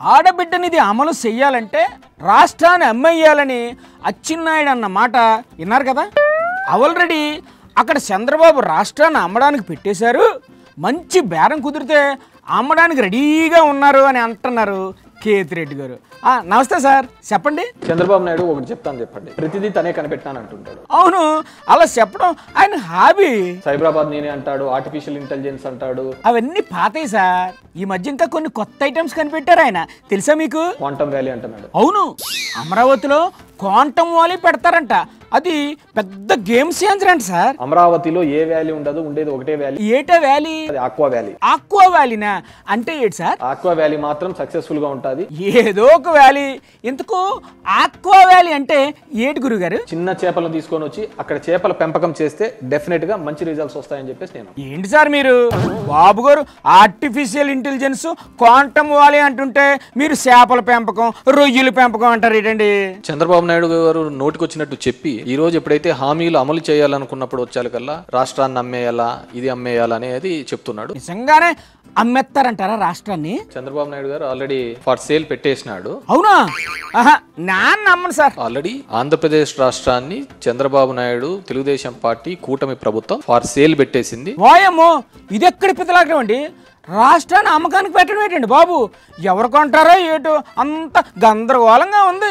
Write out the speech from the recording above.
ఆడబిడ్డనిది అమలు చెయ్యాలంటే రాష్ట్రాన్ని అమ్మేయాలని అచ్చెన్నాయుడు అన్న మాట విన్నారు కదా. ఆల్రెడీ అక్కడ చంద్రబాబు రాష్ట్రాన్ని అమ్మడానికి పెట్టేశారు, మంచి బేరం కుదిరితే అమ్మడానికి రెడీగా ఉన్నారు అని అంటున్నారు కేతిరెడ్డి గారు. నమస్తే సార్, చెప్పండి. చంద్రబాబు నాయుడు ఒకటి చెప్తాను చెప్పండి, ప్రతిదీ తనే కనిపెట్టాను అంటుంటాడు. అవును, అలా చెప్పడం ఆయన హాబీ. సైబరాబాద్ నేనే అంటాడు, ఆర్టిఫిషియల్ ఇంటెలిజెన్స్ అంటాడు. అవన్నీ పాతాయి సార్. ఈ మధ్య ఇంకా కొన్ని కొత్త ఐటమ్స్ కనిపెట్టారు ఆయన, తెలుసా మీకు? క్వాంటమ్ వ్యాలీ అంటున్నాడు. అవును, అమరావతిలో క్వాంటమ్ వ్యాలీ పెడతారంట. అది పెద్ద గేమ్ చేంజర్ అంట సార్. అమరావతిలో ఏ వ్యాలీ ఉండదు, ఉండేది ఒకటే వ్యాలీ. ఏటా వ్యాలీ? అది ఆక్వా వ్యాలీ. ఆక్వా వ్యాలీనా అంటే ఏంటి సార్? ఆక్వా వ్యాలీ మాత్రం సక్సెస్ఫుల్ గా ఉంటది. ఏదో ఒక వ్యాలీ. ఇంతకు ఆక్వా వ్యాలీ అంటే ఏటి గురుగారు? చిన్న చేపలను తీసుకొని వచ్చి అక్కడ చేపల పెంపకం చేస్తే డెఫినెట్ గా మంచి రిజల్ట్స్ వస్తాయని చెప్పేసి నేను. ఏంటి సార్ మీరు? బాబు గారు ఆర్టిఫిషియల్ ఇంటెలిజెన్స్ క్వాంటమ్ వ్యాలీ అంటుంటే మీరు చేపల పెంపకం రొయ్యల పెంపకం అంటారు ఏంటండి? చంద్రబాబు నాయుడు గారు నోటికొచ్చినట్టు చెప్పి ఈ రోజు ఎప్పుడైతే హామీలు అమలు చేయాలనుకున్నప్పుడు వచ్చేకల్లా రాష్ట్రాన్ని అమ్మేయాలా, ఇది అమ్మేయాలా అనేది చెప్తున్నాడు. నిజంగానే అమ్మేస్తారంటారా రాష్ట్రాన్ని? చంద్రబాబు నాయుడు గారు ఆల్రెడీ ఫర్ సేల్ పెట్టేసినాడు. అవునా? నాన్న నమ్మను సార్. ఆల్రెడీ ఆంధ్రప్రదేశ్ రాష్ట్రాన్ని చంద్రబాబు నాయుడు తెలుగుదేశం పార్టీ కూటమి ప్రభుత్వం ఫర్ సేల్ పెట్టేసింది. వాయమ్మో, ఇది ఎక్కడి పితలాగం అండి? రాష్ట్రాన్ని అమ్మకానికి పెట్టడం ఏంటండి బాబు? ఎవరు కొంటారో ఏటో అంత గందరగోళంగా ఉంది.